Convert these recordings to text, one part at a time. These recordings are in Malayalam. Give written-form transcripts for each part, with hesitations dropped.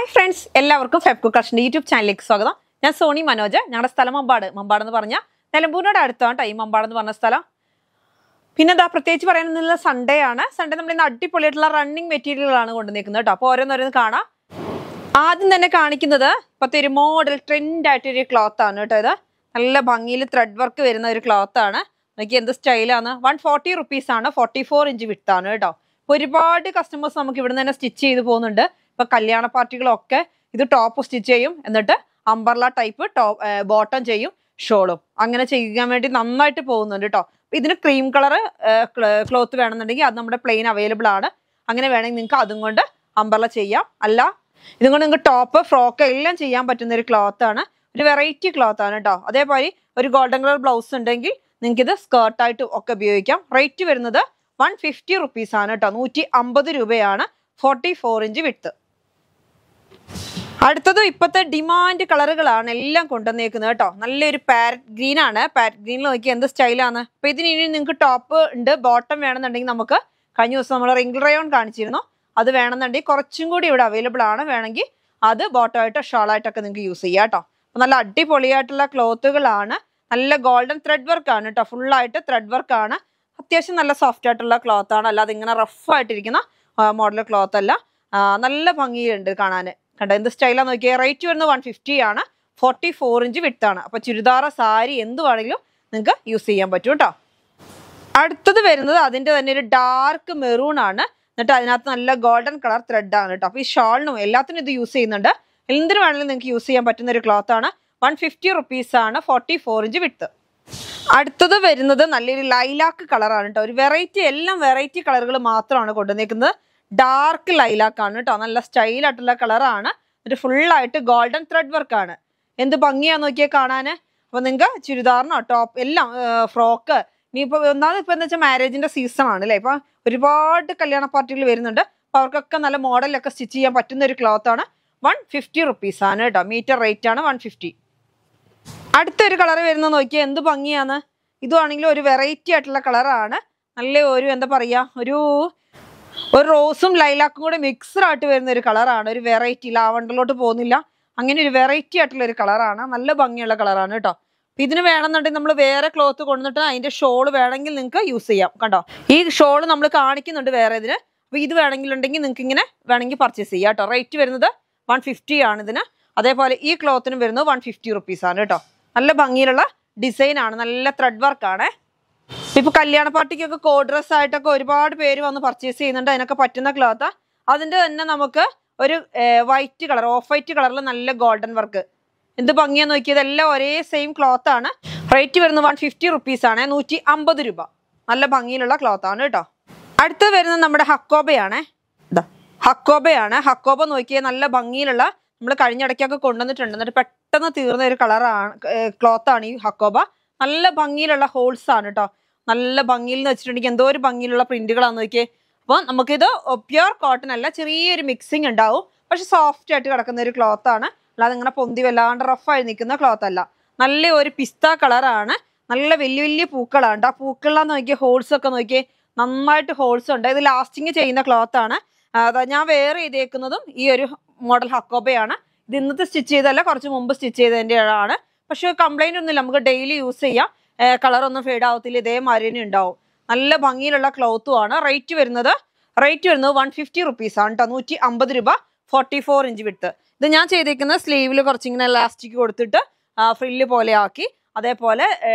ഹായ് ഫ്രണ്ട്സ്, എല്ലാവർക്കും ഫെബ്കോ കളക്ഷൻ യൂട്യൂബ് ചാനലിലേക്ക് സ്വാഗതം. ഞാൻ സോണി മനോജ്. ഞങ്ങളുടെ സ്ഥലം മമ്പാട് എന്ന് പറഞ്ഞാൽ നിലമ്പൂരിനോട് അടുത്താണ് ഈ മമ്പാട് എന്ന് പറഞ്ഞ സ്ഥലം. പിന്നെ എന്താ പ്രത്യേകിച്ച് പറയാനുള്ള സൺഡേ ആണ്. സൺഡേ നമ്മൾ ഇന്ന് അടിപൊളിയായിട്ടുള്ള റണ്ണിങ് മെറ്റീരിയലുകളാണ് കൊണ്ടുവന്നിരിക്കുന്നത് കേട്ടോ. അപ്പോൾ ഓരോന്നോരോന്ന് കാണാം. ആദ്യം തന്നെ കാണിക്കുന്നത് ഇപ്പോഴത്തെ ഒരു മോഡൽ ട്രെൻഡ് ആയിട്ടൊരു ക്ലോത്ത് ആണ് കേട്ടോ. ഇത് നല്ല ഭംഗിയിൽ ത്രെഡ് വർക്ക് വരുന്ന ഒരു ക്ലോത്ത് ആണ്. നോക്കി എന്ത് സ്റ്റൈലാണ്. 140 rupees ആണ്. 44 inch വിട്ടാണ് കേട്ടോ. ഒരുപാട് കസ്റ്റമേഴ്സ് നമുക്ക് ഇവിടെ തന്നെ സ്റ്റിച്ച് ചെയ്ത് പോകുന്നുണ്ട്. ഇപ്പൊ കല്യാണ പാർട്ടികളൊക്കെ ഇത് ടോപ്പ് സ്റ്റിച്ച് ചെയ്യും, എന്നിട്ട് അംബർല ടൈപ്പ് ബോട്ടം ചെയ്യും, ഷോളും അങ്ങനെ ചെയ്യാൻ വേണ്ടി നന്നായിട്ട് പോകുന്നുണ്ട് കേട്ടോ. ഇതിന് ക്രീം കളർ ക്ലോത്ത് വേണമെന്നുണ്ടെങ്കിൽ അത് നമ്മുടെ പ്ലെയിൻ അവൈലബിൾ ആണ്. അങ്ങനെ വേണമെങ്കിൽ നിങ്ങൾക്ക് അതും കൊണ്ട് അംബർല ചെയ്യാം. അല്ല ഇതും കൊണ്ട് നിങ്ങൾക്ക് ടോപ്പ് ഫ്രോക്ക് എല്ലാം ചെയ്യാൻ പറ്റുന്ന ഒരു ക്ലോത്ത് ആണ്. ഒരു വെറൈറ്റി ക്ലോത്ത് ആണ് കേട്ടോ. അതേപോലെ ഒരു ഗോൾഡൻ കളർ ബ്ലൗസ് ഉണ്ടെങ്കിൽ നിങ്ങൾക്ക് ഇത് സ്കേർട്ടായിട്ട് ഒക്കെ ഉപയോഗിക്കാം. റേറ്റ് വരുന്നത് 150 rupees ആണ് കേട്ടോ. 150 രൂപയാണ്. 44 inch വിഡ്ത്ത്. അടുത്തത് ഇപ്പോഴത്തെ ഡിമാൻഡ് കളറുകളാണ് എല്ലാം കൊണ്ടുവന്നേക്കുന്നത് കേട്ടോ. നല്ലൊരു പാരറ്റ് ഗ്രീൻ ആണ്. പാരറ്റ് ഗ്രീനിൽ നോക്കി എന്ത് സ്റ്റൈലാണ്. അപ്പൊ ഇതിന് ഇനി നിങ്ങൾക്ക് ടോപ്പ് ഉണ്ട്, ബോട്ടം വേണമെന്നുണ്ടെങ്കിൽ നമുക്ക് കഴിഞ്ഞ ദിവസം നമ്മൾ റിംഗിൾ റയോൺ കാണിച്ചിരുന്നു. അത് വേണമെന്നുണ്ടെങ്കിൽ കുറച്ചും കൂടി ഇവിടെ അവൈലബിൾ ആണ്. വേണമെങ്കിൽ അത് ബോട്ടമായിട്ടോ ഷോളായിട്ടൊക്കെ നിങ്ങൾക്ക് യൂസ് ചെയ്യാം കേട്ടോ. അപ്പൊ നല്ല അടിപൊളിയായിട്ടുള്ള ക്ലോത്തുകളാണ്. നല്ല ഗോൾഡൻ ത്രെഡ് വർക്ക് ആണ് കേട്ടോ. ഫുള്ളായിട്ട് ത്രെഡ് വർക്ക് ആണ്. അത്യാവശ്യം നല്ല സോഫ്റ്റ് ആയിട്ടുള്ള ക്ലോത്ത് ആണ്. അല്ലാതെ ഇങ്ങനെ റഫ് ആയിട്ടിരിക്കുന്ന മോഡൽ ക്ലോത്ത് അല്ല. നല്ല ഭംഗിയുണ്ട് കാണാൻ. കണ്ടോ എന്ത് സ്റ്റൈലാന്ന് നോക്കിയാൽ. റേറ്റ് വരുന്നത് 150 ആണ്. 44 inch വിട്ടാണ്. അപ്പൊ ചുരിദാറ സാരി എന്ത് വേണമെങ്കിലും നിങ്ങൾക്ക് യൂസ് ചെയ്യാൻ പറ്റും കേട്ടോ. അടുത്തത് വരുന്നത് അതിന്റെ തന്നെ ഒരു ഡാർക്ക് മെറൂൺ ആണ്. എന്നിട്ട് അതിനകത്ത് നല്ല ഗോൾഡൻ കളർ ത്രെഡ് ആണ് കേട്ടോ. അപ്പൊ ഈ ഷോളിനും എല്ലാത്തിനും ഇത് യൂസ് ചെയ്യുന്നുണ്ട്. എന്തിനു വേണമെങ്കിലും നിങ്ങൾക്ക് യൂസ് ചെയ്യാൻ പറ്റുന്ന ഒരു ക്ലോത്ത് ആണ്. 150 rupees ആണ്. 44 inch വിട്ട്. അടുത്തത് വരുന്നത് നല്ലൊരു ലൈലാക്ക് കളറാണ് കേട്ടോ. ഒരു വെറൈറ്റി, എല്ലാം വെറൈറ്റി കളറുകൾ മാത്രമാണ് കൊണ്ടുവന്നേക്കുന്നത്. ഡാർക്ക് ലൈലാക്ക് ആണ് കേട്ടോ. നല്ല സ്റ്റൈലായിട്ടുള്ള കളറാണ്. ഒരു ഫുള്ളായിട്ട് ഗോൾഡൻ ത്രെഡ് വർക്ക് ആണ്. എന്ത് ഭംഗിയാന്ന് നോക്കിയാൽ കാണാൻ. അപ്പൊ നിങ്ങൾക്ക് ചുരിദാറിനോ ടോപ്പ് എല്ലാം ഫ്രോക്ക് ഇനിയിപ്പോൾ ഒന്നാമത് ഇപ്പൊ എന്താ വെച്ചാൽ മാരേജിന്റെ സീസൺ ആണ് അല്ലേ. ഇപ്പൊ ഒരുപാട് കല്യാണ പാർട്ടികൾ വരുന്നുണ്ട്. അപ്പൊ അവർക്കൊക്കെ നല്ല മോഡലൊക്കെ സ്റ്റിച്ച് ചെയ്യാൻ പറ്റുന്ന ഒരു ക്ലോത്ത് ആണ്. 150 rupees ആണ് കേട്ടോ. മീറ്റർ റേറ്റ് ആണ് 150. അടുത്തൊരു കളർ വരുന്നത് നോക്കിയാൽ എന്ത് ഭംഗിയാണ്. ഇതുവാണെങ്കിലും ഒരു വെറൈറ്റി ആയിട്ടുള്ള കളറാണ്. നല്ല ഒരു എന്താ പറയാ, ഒരു റോസും ലൈലാക്കും കൂടെ മിക്സ്ഡ് ആയിട്ട് വരുന്ന ഒരു കളറാണ്. ഒരു വെറൈറ്റി, ലാവണ്ടറിലോട്ട് പോകുന്നില്ല, അങ്ങനെ ഒരു വെറൈറ്റി ആയിട്ടുള്ള ഒരു കളറാണ്. നല്ല ഭംഗിയുള്ള കളറാണ് കേട്ടോ. ഇതിന് വേണമെന്നുണ്ടെങ്കിൽ നമ്മൾ വേറെ ക്ലോത്ത് കൊണ്ടുവന്നിട്ട് അതിന്റെ ഷോൾ വേണമെങ്കിൽ നിങ്ങൾക്ക് യൂസ് ചെയ്യാം. കണ്ടോ ഈ ഷോൾ നമ്മൾ കാണിക്കുന്നുണ്ട് വേറെ ഇതിന്. അപ്പൊ ഇത് വേണമെങ്കിലുണ്ടെങ്കിൽ നിങ്ങൾക്ക് ഇങ്ങനെ വേണമെങ്കിൽ പർച്ചേസ് ചെയ്യാം കേട്ടോ. റേറ്റ് വരുന്നത് 150 ആണ് ഇതിന്. അതേപോലെ ഈ ക്ലോത്തിനും വരുന്നത് 150 rupees ആണ് കേട്ടോ. നല്ല ഭംഗിയിലുള്ള ഡിസൈൻ ആണ്. നല്ല ത്രെഡ് വർക്ക് ആണ്. ഇപ്പൊ കല്യാണ പാർട്ടിക്കൊക്കെ കോഡ് ഡ്രസ് ആയിട്ടൊക്കെ ഒരുപാട് പേര് വന്ന് പർച്ചേസ് ചെയ്യുന്നുണ്ട്. അതിനൊക്കെ പറ്റുന്ന ക്ലോത്ത്. അതിന്റെ തന്നെ നമുക്ക് ഒരു വൈറ്റ് കളർ, ഓഫ് വൈറ്റ് കളറിൽ നല്ല ഗോൾഡൻ വർക്ക്. എന്ത് ഭംഗിയാന്ന് നോക്കിയത്. എല്ലാം ഒരേ സെയിം ക്ലോത്ത് ആണ്. റേറ്റ് വരുന്നത് 150 rupees ആണ്. 150 രൂപ. നല്ല ഭംഗിയിലുള്ള ക്ലോത്ത് ആണ് കേട്ടോ. അടുത്ത് വരുന്നത് നമ്മുടെ ഹക്കോബയാണ്. ഹക്കോബയാണ്. ഹക്കോബ നോക്കിയാൽ നല്ല ഭംഗിയിലുള്ള, നമ്മൾ കഴിഞ്ഞിടയ്ക്കൊക്കെ കൊണ്ടുവന്നിട്ടുണ്ട്. എന്നിട്ട് പെട്ടെന്ന് തീർന്ന ഒരു കളറാണ്, ക്ലോത്ത് ആണ് ഈ ഹക്കോബ. നല്ല ഭംഗിയിലുള്ള ഹോൾസ് ആണ് കേട്ടോ. നല്ല ഭംഗിയിൽ എന്ന് വെച്ചിട്ടുണ്ടെങ്കിൽ എന്തോ ഒരു ഭംഗിയിലുള്ള പ്രിന്റുകളാന്ന് നോക്കിയേ. അപ്പോൾ നമുക്കിത് പ്യുർ കോട്ടൺ അല്ല, ചെറിയൊരു മിക്സിങ് ഉണ്ടാവും. പക്ഷെ സോഫ്റ്റ് ആയിട്ട് കിടക്കുന്ന ഒരു ക്ലോത്ത് ആണ്. അല്ലാതെ ഇങ്ങനെ പൊന്തി വല്ലാണ്ട് റഫായി നിൽക്കുന്ന ക്ലോത്ത് അല്ല. നല്ല ഒരു പിസ്ത കളറാണ്. നല്ല വലിയ വലിയ പൂക്കളാണ്. ആ പൂക്കളാന്ന് നോക്കിയാൽ ഹോൾസ് ഒക്കെ നോക്കിയേ, നന്നായിട്ട് ഹോൾസ് ഉണ്ട്. ഇത് ലാസ്റ്റിങ് ചെയ്യുന്ന ക്ലോത്ത് ആണ്. ഞാൻ വേറെ ചെയ്തേക്കുന്നതും ഈ ഒരു മോഡൽ ഹക്കോബയാണ്. ഇത് ഇന്നത്തെ സ്റ്റിച്ച് ചെയ്തല്ല, കുറച്ച് മുമ്പ് സ്റ്റിച്ച് ചെയ്തതിൻ്റെ ആണ്. പക്ഷെ കംപ്ലൈന്റ് ഒന്നുമില്ല, നമുക്ക് ഡെയിലി യൂസ് ചെയ്യാം. കളറൊന്നും ഫെയ്ഡ് ആവത്തില്ല, ഇതേമാതിരി തന്നെ ഉണ്ടാവും. നല്ല ഭംഗിയിലുള്ള ക്ലോത്തും ആണ്. റേറ്റ് വരുന്നത് 150 rupees ആണ് കേട്ടോ. 150 രൂപ. 44 inch വിട്ട്. ഇത് ഞാൻ ചെയ്തേക്കുന്നത് സ്ലീവിൽ കുറച്ചിങ്ങനെ ഇലാസ്റ്റിക് കൊടുത്തിട്ട് ഫ്രില്ല് പോലെ ആക്കി. അതേപോലെ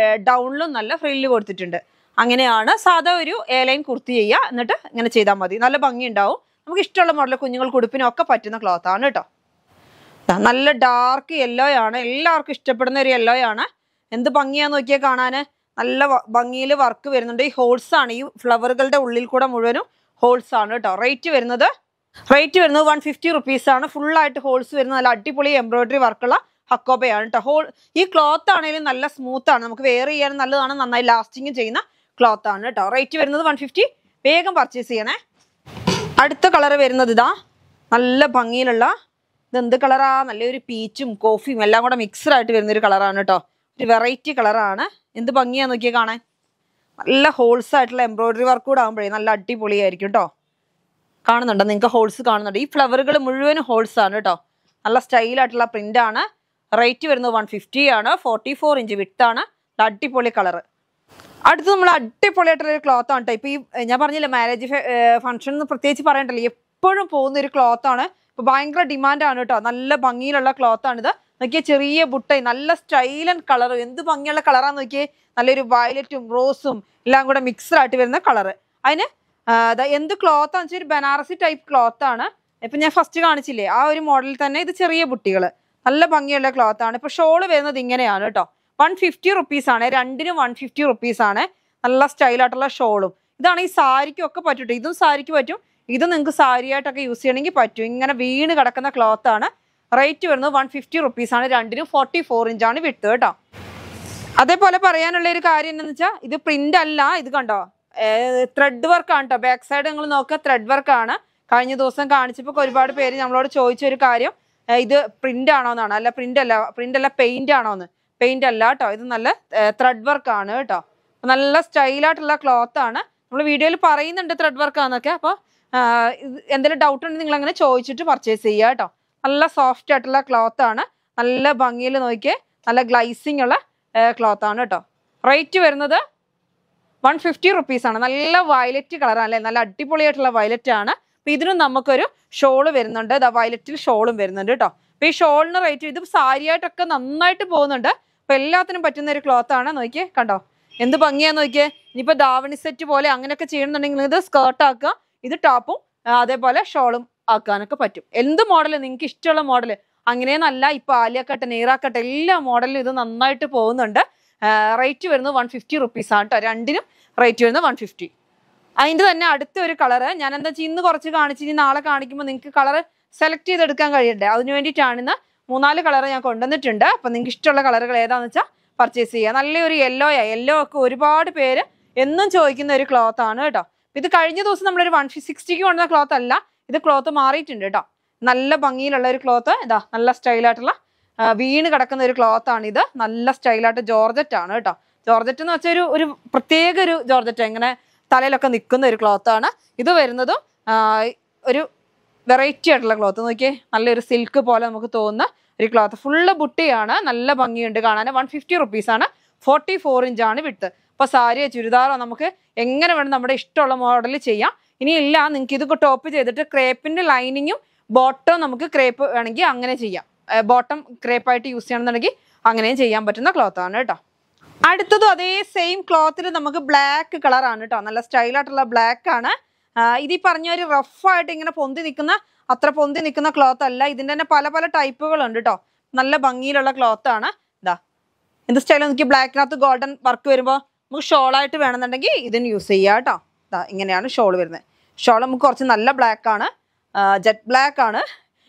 ഡൗണിലും നല്ല ഫ്രില്ല് കൊടുത്തിട്ടുണ്ട്. അങ്ങനെയാണ് സാധാ ഒരു എയർലൈൻ കുർത്തി ചെയ്യുക. എന്നിട്ട് ഇങ്ങനെ ചെയ്താൽ മതി. നല്ല ഭംഗി ഉണ്ടാവും. നമുക്ക് ഇഷ്ടമുള്ള മോഡൽ കുഞ്ഞുങ്ങൾക്ക് ഉടുപ്പിനൊക്കെ പറ്റുന്ന ക്ലോത്ത് ആണ് കേട്ടോ. നല്ല ഡാർക്ക് യെല്ലോ ആണ്. എല്ലാവർക്കും ഇഷ്ടപ്പെടുന്ന ഒരു യെല്ലോ ആണ്. എന്ത് ഭംഗിയാന്ന് നോക്കിയാൽ കാണാൻ. നല്ല ഭംഗിയിൽ വർക്ക് വരുന്നുണ്ട്. ഈ ഹോൾസ് ആണ്, ഈ ഫ്ലവറുകളുടെ ഉള്ളിൽ കൂടെ മുഴുവനും ഹോൾസ് ആണ് കേട്ടോ. റേറ്റ് വരുന്നത് 150 rupees ആണ്. ഫുള്ളായിട്ട് ഹോൾസ് വരുന്ന നല്ല അടിപൊളി എംബ്രോയിഡറി വർക്കുള്ള ഹക്കോബയാണ് കേട്ടോ. ഈ ക്ലോത്ത് ആണെങ്കിലും നല്ല സ്മൂത്ത് ആണ്. നമുക്ക് വെയർ ചെയ്യാനും നല്ലതാണ്. നന്നായി ലാസ്റ്റിങ് ചെയ്യുന്ന ക്ലോത്ത് ആണ് കേട്ടോ. റേറ്റ് വരുന്നത് 150. വേഗം പർച്ചേസ് ചെയ്യണേ. അടുത്ത കളർ വരുന്നത് ഇതാ. നല്ല ഭംഗിയിലുള്ള, ഇതെന്ത് കളറാ, നല്ലൊരു പീച്ചും കോഫിയും എല്ലാം കൂടെ മിക്സ്ഡ് ആയിട്ട് വരുന്നൊരു കളറാണ് കേട്ടോ. ഒരു വെറൈറ്റി കളറാണ്. എന്ത് ഭംഗിയാന്ന് നോക്കിയാൽ കാണാൻ. നല്ല ഹോൾസ് ആയിട്ടുള്ള എംബ്രോയിഡറി വർക്ക് കൂടെ ആകുമ്പോഴേ നല്ല അടിപൊളിയായിരിക്കും കേട്ടോ. കാണുന്നുണ്ടോ നിങ്ങൾക്ക്? ഹോൾസ് കാണുന്നുണ്ട്. ഈ ഫ്ലവറുകൾ മുഴുവനും ഹോൾസ് ആണ് കേട്ടോ. നല്ല സ്റ്റൈലായിട്ടുള്ള പ്രിന്റ് ആണ്. റേറ്റ് വരുന്നത് 150 ആണ്. 44 ഇഞ്ച് വിഡ്ത്ത് ആണ്. അടിപൊളി കളറ്. അടുത്ത് നമ്മൾ അടിപൊളിയായിട്ടുള്ള ഒരു ക്ലോത്ത് ആണ് കേട്ടോ. ഇപ്പൊ ഈ ഞാൻ പറഞ്ഞില്ല മാരേജ് ഫംഗ്ഷൻ എന്ന് പ്രത്യേകിച്ച് പറയണ്ടല്ലോ, എപ്പോഴും പോകുന്ന ഒരു ക്ലോത്ത് ആണ്. ഇപ്പൊ ഭയങ്കര ഡിമാൻഡ് ആണ് കേട്ടോ. നല്ല ഭംഗിയിലുള്ള ക്ലോത്ത് ആണിത്. നോക്കിയേ, ചെറിയ ബുട്ടയും നല്ല സ്റ്റൈലൻ കളറും. എന്ത് ഭംഗിയുള്ള കളറാന്ന് നോക്കിയേ. നല്ലൊരു വയലറ്റും റോസും എല്ലാം കൂടെ മിക്സ്ഡ് ആയിട്ട് വരുന്ന കളറ്. അതിന് എന്ത് ക്ലോത്ത് ആണെന്ന് വെച്ചാൽ ഒരു ബനാറസി ടൈപ്പ് ക്ലോത്ത് ആണ്. ഇപ്പൊ ഞാൻ ഫസ്റ്റ് കാണിച്ചില്ലേ ആ ഒരു മോഡലിൽ തന്നെ ഇത് ചെറിയ ബുട്ടികൾ. നല്ല ഭംഗിയുള്ള ക്ലോത്ത് ആണ്. ഇപ്പൊ ഷോള് വരുന്നത് ഇങ്ങനെയാണ് കേട്ടോ. 150 റുപ്പീസ് ആണ്. രണ്ടിനും 150 റുപ്പീസ് ആണ്. നല്ല സ്റ്റൈലായിട്ടുള്ള ഷോളും. ഇതാണ് ഈ സാരിക്കും ഒക്കെ പറ്റൂട്ടോ. ഇതും സാരിക്ക് പറ്റും. ഇത് നിങ്ങൾക്ക് സാരിയായിട്ടൊക്കെ യൂസ് ചെയ്യണമെങ്കിൽ പറ്റും. ഇങ്ങനെ വീണ് കിടക്കുന്ന ക്ലോത്ത് ആണ്. റേറ്റ് വരുന്നത് 150 റുപ്പീസ് ആണ്. രണ്ടിനും 44 ഇഞ്ചാണ് വിട്ട് കേട്ടോ. അതേപോലെ പറയാനുള്ള ഒരു കാര്യം എന്താണെന്ന് വെച്ചാൽ ഇത് പ്രിന്റ് അല്ല. ഇത് കണ്ടോ, ത്രെഡ് വർക്ക് ആണ് കേട്ടോ. ബാക്ക് സൈഡ് നിങ്ങൾ നോക്കുക, ത്രെഡ് വർക്ക് ആണ്. കഴിഞ്ഞ ദിവസം കാണിച്ചപ്പോൾ ഒരുപാട് പേര് നമ്മളോട് ചോദിച്ചൊരു കാര്യം, ഇത് പ്രിന്റ് ആണോ എന്നാണ്. അല്ല, പ്രിന്റ് അല്ല പെയിന്റ് ആണോന്ന്. പെയിന്റ് അല്ല കേട്ടോ. ഇത് നല്ല ത്രെഡ് വർക്ക് ആണ് കേട്ടോ. നല്ല സ്റ്റൈലായിട്ടുള്ള ക്ലോത്ത് ആണ്. നമ്മൾ വീഡിയോയിൽ പറയുന്നുണ്ട് ത്രെഡ് വർക്ക് ആണെന്നൊക്കെ. അപ്പോൾ എന്തെങ്കിലും ഡൗട്ട് ഉണ്ടെങ്കിൽ നിങ്ങൾ അങ്ങനെ ചോദിച്ചിട്ട് പർച്ചേസ് ചെയ്യുക കേട്ടോ. നല്ല സോഫ്റ്റ് ആയിട്ടുള്ള ക്ലോത്ത് ആണ്. നല്ല ഭംഗിയിൽ നോക്കിയേ, നല്ല ഗ്ലൈസിങ് ഉള്ള ക്ലോത്ത് ആണ് കേട്ടോ. റേറ്റ് വരുന്നത് 150 റുപ്പീസ് ആണ്. നല്ല വയലറ്റ് കളറാണ് അല്ലേ, നല്ല അടിപൊളിയായിട്ടുള്ള വയലറ്റ് ആണ്. അപ്പൊ ഇതിനും നമുക്കൊരു ഷോള് വരുന്നുണ്ട്. വയലറ്റിൽ ഷോളും വരുന്നുണ്ട് കേട്ടോ. അപ്പൊ ഈ ഷോളിന് റേറ്റ് ഇത് സാരിയായിട്ടൊക്കെ നന്നായിട്ട് പോകുന്നുണ്ട്. അപ്പൊ എല്ലാത്തിനും പറ്റുന്ന ഒരു ക്ലോത്ത് ആണ്. നോക്കിയേ, കണ്ടോ എന്ത് ഭംഗിയാന്ന് നോക്കിയേ. ഇനിയിപ്പോ ദാവണി സെറ്റ് പോലെ അങ്ങനെയൊക്കെ ചെയ്യണമെന്നുണ്ടെങ്കിൽ ഇത് സ്കേർട്ട് ആക്കുക, ഇത് ടോപ്പും അതേപോലെ ഷോളും ആക്കാനൊക്കെ പറ്റും. എന്ത് മോഡല് നിങ്ങൾക്ക് ഇഷ്ടമുള്ള മോഡല്. അങ്ങനെയെന്നല്ല, ഇപ്പൊ ആലിയക്കട്ടെ നെയ്റാക്കട്ടെ എല്ലാ മോഡലിലും ഇത് നന്നായിട്ട് പോകുന്നുണ്ട്. റേറ്റ് വരുന്നത് 150 റുപ്പീസ് ആണ് കേട്ടോ. രണ്ടിനും റേറ്റ് വരുന്നത് 150. അതിൻ്റെ തന്നെ അടുത്ത ഒരു കളറ് ഞാൻ എന്താ വെച്ചാൽ ഇന്ന് കുറച്ച് കാണിച്ച് ഇനി നാളെ കാണിക്കുമ്പോൾ നിങ്ങൾക്ക് കളറ് സെലക്ട് ചെയ്തെടുക്കാൻ കഴിയണ്ടേ. അതിന് വേണ്ടിയിട്ടാണ് ഇന്ന് 3-4 കളറ് ഞാൻ കൊണ്ടുവന്നിട്ടുണ്ട്. അപ്പം നിങ്ങൾക്ക് ഇഷ്ടമുള്ള കളറുകൾ ഏതാണെന്ന് വെച്ചാൽ പർച്ചേസ് ചെയ്യുക. നല്ലൊരു യെല്ലോ ഒക്കെ ഒരുപാട് പേര് എന്നും ചോദിക്കുന്ന ഒരു ക്ലോത്ത് ആണ് കേട്ടോ. ഇത് കഴിഞ്ഞ ദിവസം നമ്മളൊരു 160ക്ക് കൊണ്ടുവന്ന ക്ലോത്ത് അല്ല, ഇത് ക്ലോത്ത് മാറിയിട്ടുണ്ട് കേട്ടോ. നല്ല ഭംഗിയിലുള്ള ഒരു ക്ലോത്ത്. നല്ല സ്റ്റൈലായിട്ടുള്ള വീണ് കിടക്കുന്ന ഒരു ക്ലോത്ത് ആണ് ഇത്. നല്ല സ്റ്റൈലായിട്ട് ജോർജറ്റ് ആണ് കേട്ടോ. ജോർജറ്റ് എന്ന് വെച്ചാൽ ഒരു പ്രത്യേക ഒരു ജോർജറ്റ്, ഇങ്ങനെ തലയിലൊക്കെ നിൽക്കുന്ന ഒരു ക്ലോത്ത് ആണ്. ഇത് വരുന്നതും ഒരു വെറൈറ്റി ആയിട്ടുള്ള ക്ലോത്ത്. നോക്കിയേ, നല്ലൊരു സിൽക്ക് പോലെ നമുക്ക് തോന്നുന്ന ഒരു ക്ലോത്ത്. ഫുള്ള് ബുട്ടിയാണ്. നല്ല ഭംഗിയുണ്ട് കാണാൻ. 150 റുപ്പീസ് ആണ്. 44 ഇഞ്ചാണ് വിട്ട്. അപ്പൊ സാരിയോ ചുരിദാറോ നമുക്ക് എങ്ങനെ വേണം നമ്മുടെ ഇഷ്ടമുള്ള മോഡൽ ചെയ്യാം. ഇനി ഇല്ല, നിങ്ങൾക്ക് ഇത് ടോപ്പ് ചെയ്തിട്ട് ക്രേപ്പിന്റെ ലൈനിങ്ങും ബോട്ടം നമുക്ക് ക്രേപ്പ് വേണമെങ്കിൽ അങ്ങനെ ചെയ്യാം. ബോട്ടം ക്രേപ്പായിട്ട് യൂസ് ചെയ്യണമെന്നുണ്ടെങ്കിൽ അങ്ങനെയും ചെയ്യാൻ പറ്റുന്ന ക്ലോത്ത് ആണ് കേട്ടോ. അടുത്തതും അതേ സെയിം ക്ലോത്തിൽ നമുക്ക് ബ്ലാക്ക് കളറാണ് കേട്ടോ. നല്ല സ്റ്റൈലായിട്ടുള്ള ബ്ലാക്ക് ആണ്. ഇത് ഈ പറഞ്ഞ ഒരു റഫായിട്ട് ഇങ്ങനെ അത്ര പൊന്തി നിൽക്കുന്ന ക്ലോത്ത് അല്ല. ഇതിൻ്റെ തന്നെ പല പല ടൈപ്പുകളുണ്ട് കേട്ടോ. നല്ല ഭംഗിയിലുള്ള ക്ലോത്ത് ആണ്. എന്ത് സ്റ്റൈൽ നോക്കി, ബ്ലാക്കിനകത്ത് ഗോൾഡൻ വർക്ക് വരുമ്പോൾ നമുക്ക് ഷോളായിട്ട് വേണമെന്നുണ്ടെങ്കിൽ ഇതിന് യൂസ് ചെയ്യാം കേട്ടോ. ഇങ്ങനെയാണ് ഷോൾ വരുന്നത്. ഷോൾ നമുക്ക് കുറച്ച് നല്ല ബ്ലാക്ക് ആണ്, ജെറ്റ് ബ്ലാക്ക് ആണ്.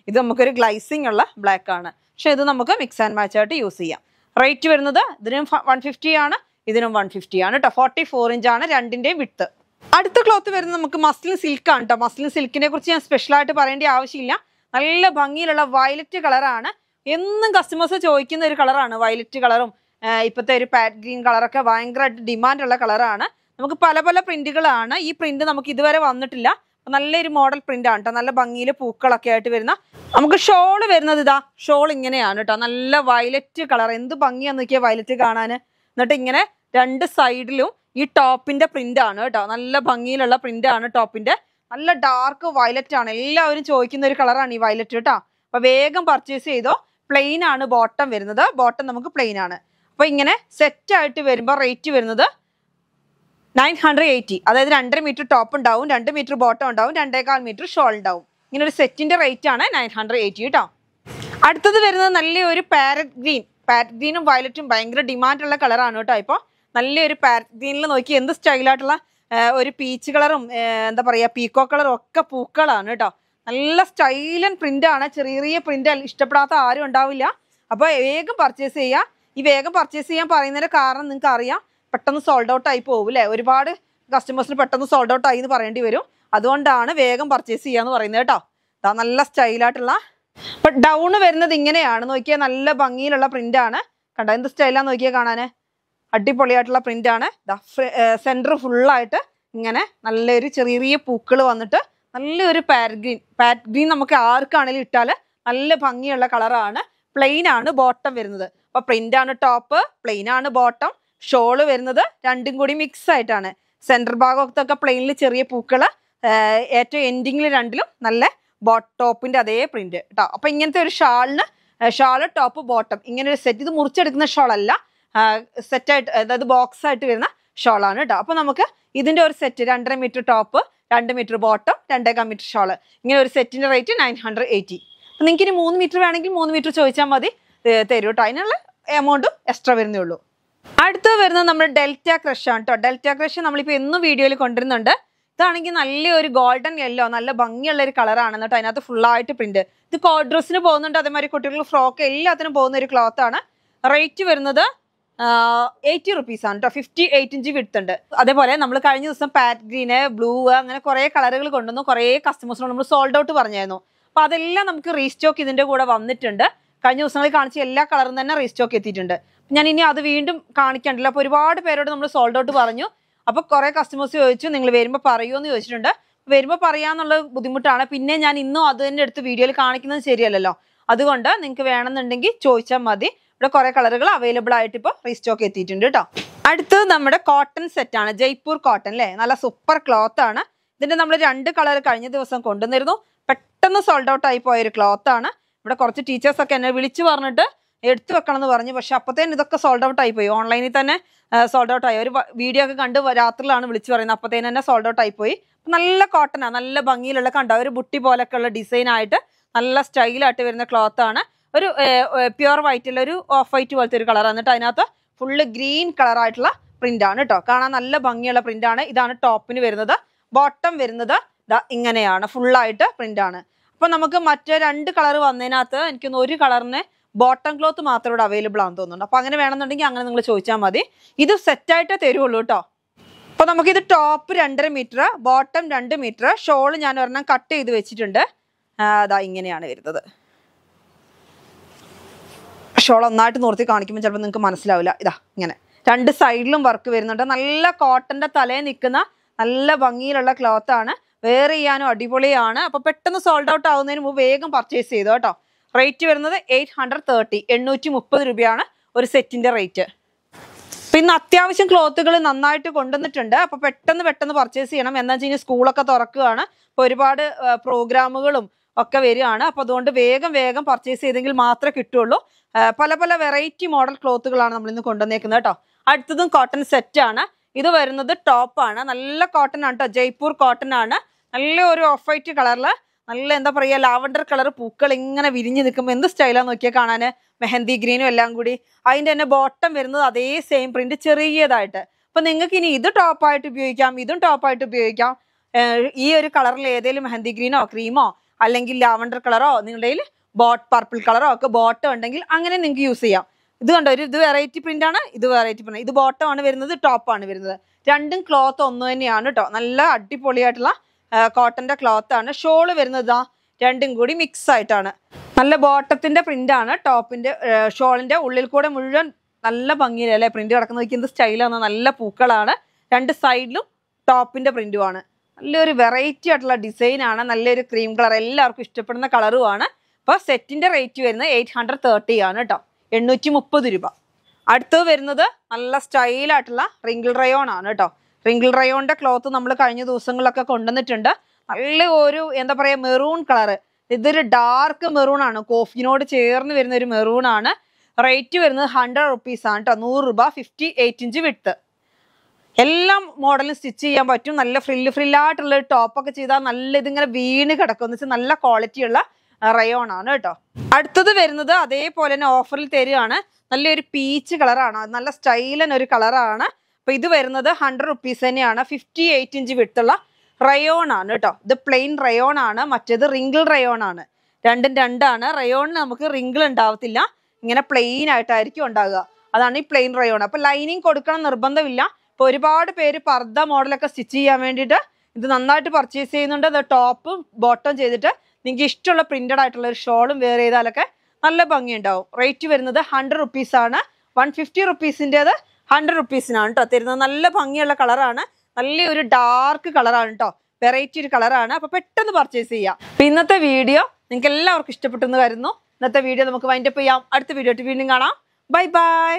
ഇത് നമുക്കൊരു ഗ്ലൈസിങ് ഉള്ള ബ്ലാക്ക് ആണ്. പക്ഷെ ഇത് നമുക്ക് മിക്സ് ആൻഡ് മാച്ച് ആയിട്ട് യൂസ് ചെയ്യാം. റേറ്റ് വരുന്നത് ഇതിനും 150 ആണ്, ഇതിനും 150 ആണ് കേട്ടോ. 44 ഇഞ്ചാണ് രണ്ടിൻ്റെയും വിട്ട്. അടുത്ത ക്ലോത്ത് വരുന്നത് നമുക്ക് മസ്ലിൻ സിൽക്ക് ആണ് കേട്ടോ. മസ്ലിൻ സിൽക്കിനെ കുറിച്ച് ഞാൻ സ്പെഷ്യലായിട്ട് പറയേണ്ട ആവശ്യമില്ല. നല്ല ഭംഗിയിലുള്ള വയലറ്റ് കളറാണ്. എന്നും കസ്റ്റമേഴ്സ് ചോദിക്കുന്ന ഒരു കളറാണ് വയലറ്റ് കളറും. ഇപ്പോഴത്തെ ഒരു പാറ്റ് ഗ്രീൻ കളറൊക്കെ ഭയങ്കരമായിട്ട് ഡിമാൻഡുള്ള കളറാണ്. നമുക്ക് പല പല പ്രിന്റുകളാണ്. ഈ പ്രിന്റ് നമുക്ക് ഇതുവരെ വന്നിട്ടില്ല. നല്ലൊരു മോഡൽ പ്രിന്റ് ആണ് കേട്ടോ. നല്ല ഭംഗിയിൽ പൂക്കളൊക്കെ ആയിട്ട് വരുന്ന. നമുക്ക് ഷോള് വരുന്നത് ഷോൾ ഇങ്ങനെയാണ് കേട്ടോ. നല്ല വയലറ്റ് കളർ. എന്ത് ഭംഗിയാന്ന് നോക്കിയാൽ വയലറ്റ് കാണാൻ. എന്നിട്ട് ഇങ്ങനെ രണ്ട് സൈഡിലും ഈ ടോപ്പിന്റെ പ്രിന്റ് ആണ് കേട്ടോ. നല്ല ഭംഗിയിലുള്ള പ്രിന്റ് ആണ് ടോപ്പിന്റെ. നല്ല ഡാർക്ക് വയലറ്റ് ആണ്. എല്ലാവരും ചോദിക്കുന്ന ഒരു കളറാണ് ഈ വയലറ്റ് കേട്ടോ. അപ്പൊ വേഗം പർച്ചേസ് ചെയ്തോ. പ്ലെയിൻ ആണ് ബോട്ടം വരുന്നത്. ബോട്ടം നമുക്ക് പ്ലെയിൻ ആണ്. അപ്പൊ ഇങ്ങനെ സെറ്റ് ആയിട്ട് വരുമ്പോൾ റേറ്റ് വരുന്നത് 980. അതായത് 2.5 മീറ്റർ ടോപ്പ് ഉണ്ടാവും, 2 മീറ്റർ ബോട്ടം ഉണ്ടാവും, 2.25 മീറ്റർ ഷോൾ ഉണ്ടാവും. ഇങ്ങനെ ഒരു സെറ്റിന്റെ റേറ്റ് ആണ് 980 കേട്ടോ. അടുത്തത് വരുന്നത് നല്ലൊരു പാരറ്റ് ഗ്രീൻ. പാരറ്റ് ഗ്രീനും വയലറ്റും ഭയങ്കര ഡിമാൻഡുള്ള കളറാണ് കേട്ടോ. ഇപ്പോൾ നല്ലൊരു പാരറ്റ് ഗ്രീനിൽ നോക്കി എന്ത് സ്റ്റൈലായിട്ടുള്ള ഒരു പീച്ച് കളറും എന്താ പറയുക പീക്കോ കളറും ഒക്കെ പൂക്കളാണ് കേട്ടോ. നല്ല സ്റ്റൈലൻ പ്രിന്റ് ആണ്. ചെറിയ ചെറിയ പ്രിന്റ് ഇഷ്ടപ്പെടാത്ത ആരും ഉണ്ടാവില്ല. അപ്പോൾ വേഗം പർച്ചേസ് ചെയ്യുക. ഈ വേഗം പർച്ചേസ് ചെയ്യാൻ പറയുന്നതിന്റെ കാരണം നിങ്ങൾക്ക് അറിയാം, പെട്ടെന്ന് സോൾഡ് ഔട്ട് ആയി പോകും അല്ലേ. ഒരുപാട് കസ്റ്റമേഴ്സിന് പെട്ടെന്ന് സോൾഡ് ഔട്ട് ആയി എന്ന് പറയേണ്ടി വരും. അതുകൊണ്ടാണ് വേഗം പർച്ചേസ് ചെയ്യാന്ന് പറയുന്നത് കേട്ടോ. നല്ല സ്റ്റൈലായിട്ടുള്ള. അപ്പൊ ഡൗൺ വരുന്നത് ഇങ്ങനെയാണ്. നോക്കിയാൽ നല്ല ഭംഗിയിലുള്ള പ്രിന്റ് ആണ്. കണ്ടോ എന്ത് സ്റ്റൈലാന്ന് നോക്കിയാൽ കാണാന്. അടിപൊളിയായിട്ടുള്ള പ്രിന്റ് ആണ്. സെന്റർ ഫുള്ളായിട്ട് ഇങ്ങനെ നല്ലൊരു ചെറിയ ചെറിയ പൂക്കൾ വന്നിട്ട് നല്ലൊരു പാരറ്റ് ഗ്രീൻ നമുക്ക് ആർക്കാണെങ്കിലും ഇട്ടാൽ നല്ല ഭംഗിയുള്ള കളറാണ്. പ്ലെയിൻ ആണ് ബോട്ടം വരുന്നത്. അപ്പൊ പ്രിന്റ് ആണ് ടോപ്പ്, പ്ലെയിൻ ആണ് ബോട്ടം. ഷോള് വരുന്നത് രണ്ടും കൂടി മിക്സ് ആയിട്ടാണ്. സെന്റർ ഭാഗത്തൊക്കെ പ്ലെയിനിൽ ചെറിയ പൂക്കള്, ഏറ്റവും എൻഡിങ്ങിൽ രണ്ടിലും നല്ല ടോപ്പിന്റെ അതേ പ്രിന്റ് കേട്ടോ. അപ്പൊ ഇങ്ങനത്തെ ഒരു ഷാള് ടോപ്പ് ബോട്ടം ഇങ്ങനെ ഒരു സെറ്റ്. ഇത് മുറിച്ചെടുക്കുന്ന ഷോളല്ല, സെറ്റായിട്ട് അതായത് ബോക്സ് ആയിട്ട് വരുന്ന ഷോളാണ് കേട്ടോ. അപ്പൊ നമുക്ക് ഇതിന്റെ ഒരു set 2.5 metre top, 2 metre bottom, 2.25 metre shawl, ഇങ്ങനെ ഒരു സെറ്റിന്റെ റേറ്റ് 980. അപ്പൊ നിങ്ങൾക്ക് ഇനി 3 മീറ്റർ വേണമെങ്കിൽ 3 മീറ്റർ ചോദിച്ചാൽ മതി, തരും കേട്ടോ. അതിനുള്ള എമൗണ്ടും എക്സ്ട്രാ വരുന്നേ ഉള്ളൂ. അടുത്ത് വരുന്നത് നമ്മുടെ ഡെൽറ്റ ക്രഷ് ആണ് കേട്ടോ. ഡെൽറ്റ ക്രഷ് നമ്മളിപ്പോൾ എന്നും വീഡിയോയിൽ കൊണ്ടുവരുന്നുണ്ട്. ഇതാണെങ്കിൽ നല്ലൊരു ഗോൾഡൻ യെല്ലോ, നല്ല ഭംഗിയുള്ള ഒരു കളറാണ് കേട്ടോ. അതിനകത്ത് ഫുള്ളായിട്ട് പ്രിന്റ്. ഇത് കോഡ് ഡ്രസ്സിന് പോകുന്നുണ്ട്, അതേമാതിരി കുട്ടികൾക്ക് ഫ്രോക്ക് എല്ലാത്തിനും പോകുന്ന ഒരു ക്ലോത്ത് ആണ്. റേറ്റ് വരുന്നത് 80 റുപ്പീസ് ആണ് കേട്ടോ. 58 ഇഞ്ച് വിഡ്ത്ത് ഉണ്ട്. അതേപോലെ നമ്മൾ കഴിഞ്ഞ ദിവസം പാറ്റ് ഗ്രീന്, ബ്ലൂ, അങ്ങനെ കുറേ കളറുകൾ കൊണ്ടുവന്നു. കുറേ കസ്റ്റമേഴ്സിനോട് നമ്മൾ സോൾഡ് ഔട്ട് പറഞ്ഞായിരുന്നു. അപ്പൊ അതെല്ലാം നമുക്ക് റീസ്റ്റോക്ക് ഇതിന്റെ കൂടെ വന്നിട്ടുണ്ട്. കഴിഞ്ഞ ദിവസങ്ങളിൽ കാണിച്ച എല്ലാ കളറും തന്നെ റീസ്റ്റോക്ക് എത്തിയിട്ടുണ്ട്. ഞാൻ ഇനി അത് വീണ്ടും കാണിക്കണ്ടല്ലോ. അപ്പൊ ഒരുപാട് പേരോട് നമ്മൾ സോൾഡ് ഔട്ട് പറഞ്ഞു. അപ്പൊ കുറെ കസ്റ്റമേഴ്സ് ചോദിച്ചു നിങ്ങൾ വരുമ്പോൾ പറയുമോ എന്ന് ചോദിച്ചിട്ടുണ്ട്. വരുമ്പോൾ പറയാന്നുള്ള ബുദ്ധിമുട്ടാണ്. പിന്നെ ഞാൻ ഇന്നും അത് തന്നെ എടുത്ത് വീഡിയോയിൽ കാണിക്കുന്നത് ശരിയല്ലല്ലോ. അതുകൊണ്ട് നിങ്ങൾക്ക് വേണമെന്നുണ്ടെങ്കിൽ ചോദിച്ചാൽ മതി. ഇവിടെ കുറെ കളറുകൾ അവൈലബിൾ ആയിട്ട് ഇപ്പോൾ റീസ്റ്റോക്ക് എത്തിയിട്ടുണ്ട് കേട്ടോ. അടുത്തത് നമ്മുടെ കോട്ടൺ സെറ്റ് ആണ്. ജയ്പൂർ കോട്ടൺ അല്ലേ, നല്ല സൂപ്പർ ക്ലോത്ത് ആണ്. ഇതിന്റെ നമ്മൾ 2 കളർ കഴിഞ്ഞ ദിവസം കൊണ്ടുവന്നിരുന്നു. പെട്ടെന്ന് സോൾഡ് ഔട്ട് ആയി പോയ ഒരു ക്ലോത്ത് ആണ്. ഇവിടെ കുറച്ച് ടീച്ചേഴ്സ് ഒക്കെ എന്നെ വിളിച്ചു പറഞ്ഞിട്ട് എടുത്തു വെക്കണം എന്ന് പറഞ്ഞു. പക്ഷെ അപ്പത്തേനും ഇതൊക്കെ സോൾഡ് ഔട്ട് ആയിപ്പോയി. ഓൺലൈനിൽ തന്നെ സോൾഡ് ഔട്ട് ആയി. ഒരു വീഡിയോ ഒക്കെ കണ്ട് രാത്രിയിലാണ് വിളിച്ചു പറയുന്നത്. അപ്പത്തേനും തന്നെ സോൾഡ് ഔട്ട് ആയിപ്പോയി. നല്ല കോട്ടനാണ്, നല്ല ഭംഗിയിലുള്ള കണ്ട ഒരു ബുട്ടി പോലൊക്കെ ഉള്ള ഡിസൈൻ ആയിട്ട് നല്ല സ്റ്റൈലായിട്ട് വരുന്ന ക്ലോത്ത് ആണ്. ഒരു പ്യുവർ വൈറ്റിൽ ഒരു ഓഫ് വൈറ്റ് പോലത്തെ ഒരു കളർ. എന്നിട്ട് അതിനകത്ത് ഫുള്ള് ഗ്രീൻ കളറായിട്ടുള്ള പ്രിന്റ് ആണ് കേട്ടോ. കാണാൻ നല്ല ഭംഗിയുള്ള പ്രിന്റ് ആണ്. ഇതാണ് ടോപ്പിന് വരുന്നത്. ബോട്ടം വരുന്നത് ഇങ്ങനെയാണ്, ഫുള്ളായിട്ട് പ്രിന്റ് ആണ്. അപ്പൊ നമുക്ക് മറ്റേ 2 കളർ വന്നതിനകത്ത് എനിക്കൊന്ന് ഒരു കളറിന് ബോട്ടം ക്ലോത്ത് മാത്രം ഇവിടെ അവൈലബിൾ ആണെന്ന് തോന്നുന്നുണ്ട്. അപ്പൊ അങ്ങനെ വേണമെന്നുണ്ടെങ്കിൽ അങ്ങനെ നിങ്ങൾ ചോദിച്ചാൽ മതി. ഇത് സെറ്റായിട്ടേ തരുള്ളൂ കേട്ടോ. അപ്പൊ നമുക്കിത് top 2.5 metre, bottom 2 metre, shawl ഞാൻ ഒരെണ്ണം കട്ട് ചെയ്ത് വെച്ചിട്ടുണ്ട്. അതാ ഇങ്ങനെയാണ് വരുന്നത്. ഷോൾ ഒന്നായിട്ട് നിർത്തി കാണിക്കുമ്പോൾ ചിലപ്പോൾ നിങ്ങൾക്ക് മനസ്സിലാവില്ല. ഇതാ ഇങ്ങനെ 2 സൈഡിലും വർക്ക് വരുന്നുണ്ട്. നല്ല കോട്ടന്റെ തലയിൽ നിൽക്കുന്ന നല്ല ഭംഗിയിലുള്ള ക്ലോത്ത് ആണ്. വെയർ ചെയ്യാനും അടിപൊളിയാണ്. അപ്പൊ പെട്ടെന്ന് സോൾഡ് ഔട്ട് ആവുന്നതിന് മുമ്പ് വേഗം പർച്ചേസ് ചെയ്തു കേട്ടോ. റേറ്റ് വരുന്നത് 830, 830 രൂപയാണ് ഒരു സെറ്റിന്റെ റേറ്റ്. പിന്നെ അത്യാവശ്യം ക്ലോത്തുകൾ നന്നായിട്ട് കൊണ്ടുവന്നിട്ടുണ്ട്. അപ്പൊ പെട്ടെന്ന് പർച്ചേസ് ചെയ്യണം. എന്താ വെച്ച് കഴിഞ്ഞാൽ സ്കൂളൊക്കെ തുറക്കുകയാണ്. അപ്പൊ ഒരുപാട് പ്രോഗ്രാമുകളും ഒക്കെ വരികയാണ്. അപ്പൊ അതുകൊണ്ട് വേഗം പർച്ചേസ് ചെയ്തെങ്കിൽ മാത്രമേ കിട്ടുള്ളൂ. പല വെറൈറ്റി മോഡൽ ക്ലോത്തുകളാണ് നമ്മൾ ഇന്ന് കൊണ്ടുവന്നേക്കുന്നത് കേട്ടോ. അടുത്തതും കോട്ടൺ സെറ്റ് ആണ്. ഇത് വരുന്നത് ടോപ്പാണ്. നല്ല കോട്ടൺ ആണ് കേട്ടോ. ജയ്പൂർ കോട്ടൺ ആണ്. നല്ല ഒരു ഓഫ് വൈറ്റ് കളറില് നല്ല എന്താ പറയുക ലാവണ്ടർ കളർ പൂക്കൾ ഇങ്ങനെ വിരിഞ്ഞ് നിൽക്കുമ്പോൾ എന്ത് സ്റ്റൈലാന്ന് നോക്കിയാൽ കാണാൻ. മെഹന്തി ഗ്രീനും എല്ലാം കൂടി. അതിന്റെ തന്നെ ബോട്ടം വരുന്നത് അതേ സെയിം പ്രിന്റ് ചെറിയതായിട്ട്. അപ്പൊ നിങ്ങൾക്ക് ഇനി ഇത് ടോപ്പായിട്ട് ഉപയോഗിക്കാം, ഇതും ടോപ്പായിട്ട് ഉപയോഗിക്കാം. ഈ ഒരു കളറിൽ ഏതെങ്കിലും മെഹന്തി ഗ്രീനോ ക്രീമോ അല്ലെങ്കിൽ ലാവണ്ടർ കളറോ നിങ്ങളുടെ കയ്യിൽ പർപ്പിൾ കളറോ ഒക്കെ ബോട്ടം ഉണ്ടെങ്കിൽ അങ്ങനെ നിങ്ങൾക്ക് യൂസ് ചെയ്യാം. ഇത് കണ്ടോ, ഇത് വെറൈറ്റി പ്രിന്റ് ആണ്, ഇത് വെറൈറ്റി പ്രിന്റ്. ഇത് ബോട്ടം ആണ് വരുന്നത്, ടോപ്പാണ് വരുന്നത്. രണ്ടും ക്ലോത്ത് ഒന്ന് തന്നെയാണ് കേട്ടോ. നല്ല അടിപൊളിയായിട്ടുള്ള കോട്ടന്റെ ക്ലോത്ത് ആണ്. ഷോള് വരുന്നത് രണ്ടും കൂടി മിക്സ് ആയിട്ടാണ്. നല്ല ബോട്ടത്തിന്റെ പ്രിന്റ് ആണ്. ടോപ്പിന്റെ ഷോളിന്റെ ഉള്ളിൽ കൂടെ മുഴുവൻ നല്ല ഭംഗിയിലല്ലേ പ്രിന്റ് കിടക്കുന്നത്. എന്ത് സ്റ്റൈലാണ്, നല്ല പൂക്കളാണ്. 2 സൈഡിലും ടോപ്പിന്റെ പ്രിന്റുമാണ്. നല്ലൊരു വെറൈറ്റി ആയിട്ടുള്ള ഡിസൈൻ ആണ്. നല്ലൊരു ക്രീം കളർ, എല്ലാവർക്കും ഇഷ്ടപ്പെടുന്ന കളറുമാണ്. അപ്പോൾ സെറ്റിന്റെ റേറ്റ് വരുന്നത് 830 ആണ് കേട്ടോ, 830 രൂപ. അടുത്തത് വരുന്നത് നല്ല സ്റ്റൈലായിട്ടുള്ള റിങ്കിൾ റയോൺ ആണ് കേട്ടോ. റിങ്കിൾ റയോണിന്റെ ക്ലോത്ത് നമ്മൾ കഴിഞ്ഞ ദിവസങ്ങളിലൊക്കെ കൊണ്ടുവന്നിട്ടുണ്ട്. നല്ല ഒരു എന്താ പറയുക മെറൂൺ കളറ്. ഇതൊരു ഡാർക്ക് മെറൂൺ ആണ്, കോഫിനോട് ചേർന്ന് വരുന്ന ഒരു മെറൂൺ ആണ്. റേറ്റ് വരുന്നത് 100 റുപ്പീസ് ആണ് കേട്ടോ, 100 രൂപ. 58 ഇഞ്ച് വിഡ്ത്ത്. എല്ലാ മോഡലും സ്റ്റിച്ച് ചെയ്യാൻ പറ്റും. നല്ല ഫ്രില്ലായിട്ടുള്ള ഒരു ടോപ്പൊക്കെ ചെയ്താൽ നല്ല ഇതിങ്ങനെ വീണ് കിടക്കും. എന്ന് വെച്ചാൽ നല്ല ക്വാളിറ്റിയുള്ള റയോൺ ആണ് കേട്ടോ. അടുത്തത് വരുന്നത് അതേപോലെ തന്നെ ഓഫറിൽ തരികയാണ്. നല്ലൊരു പീച്ച് കളറാണ്, നല്ല സ്റ്റൈലൻ ഒരു കളറാണ്. അപ്പൊ ഇത് വരുന്നത് 100 റുപ്പീസ് തന്നെയാണ്. 58 ഇഞ്ച് വിട്ടുള്ള റയോൺ ആണ് കേട്ടോ. ഇത് പ്ലെയിൻ റയോൺ ആണ്, മറ്റേത് റിങ്കിൾ റയോൺ ആണ്. രണ്ടും രണ്ടാണ്. റയോണിന് നമുക്ക് റിങ്കിൾ ഉണ്ടാവത്തില്ല, ഇങ്ങനെ പ്ലെയിൻ ആയിട്ടായിരിക്കും ഉണ്ടാകുക. അതാണ് ഈ പ്ലെയിൻ റയോൺ. അപ്പൊ ലൈനിങ് കൊടുക്കണം നിർബന്ധമില്ല. ഇപ്പൊ ഒരുപാട് പേര് പർദ്ദ മോഡലൊക്കെ സ്റ്റിച്ച് ചെയ്യാൻ വേണ്ടിയിട്ട് ഇത് നന്നായിട്ട് പർച്ചേസ് ചെയ്യുന്നുണ്ട്. അത് ടോപ്പും ബോട്ടം ചെയ്തിട്ട് നിങ്ങൾക്ക് ഇഷ്ടമുള്ള പ്രിന്റഡ് ആയിട്ടുള്ള ഒരു ഷോളും വെയർ ചെയ്താലൊക്കെ നല്ല ഭംഗി ഉണ്ടാവും. റേറ്റ് വരുന്നത് 100 റുപ്പീസ് ആണ്. 150 റുപ്പീസിൻ്റെത് 100 റുപ്പീസിനാണ് കേട്ടോ തരുന്നത്. നല്ല ഭംഗിയുള്ള കളറാണ്, നല്ലൊരു ഡാർക്ക് കളറാണ് കേട്ടോ, വെറൈറ്റി ഒരു കളറാണ്. അപ്പൊ പെട്ടെന്ന് പർച്ചേസ് ചെയ്യാം. അപ്പൊ ഇന്നത്തെ വീഡിയോ നിങ്ങൾക്ക് എല്ലാവർക്കും ഇഷ്ടപ്പെട്ടെന്ന് കരുതുന്നു. ഇന്നത്തെ വീഡിയോ നമുക്ക് വൈൻഡപ്പ് ചെയ്യാം. അടുത്ത വീഡിയോ ആയിട്ട് വീണ്ടും കാണാം. Bye bye.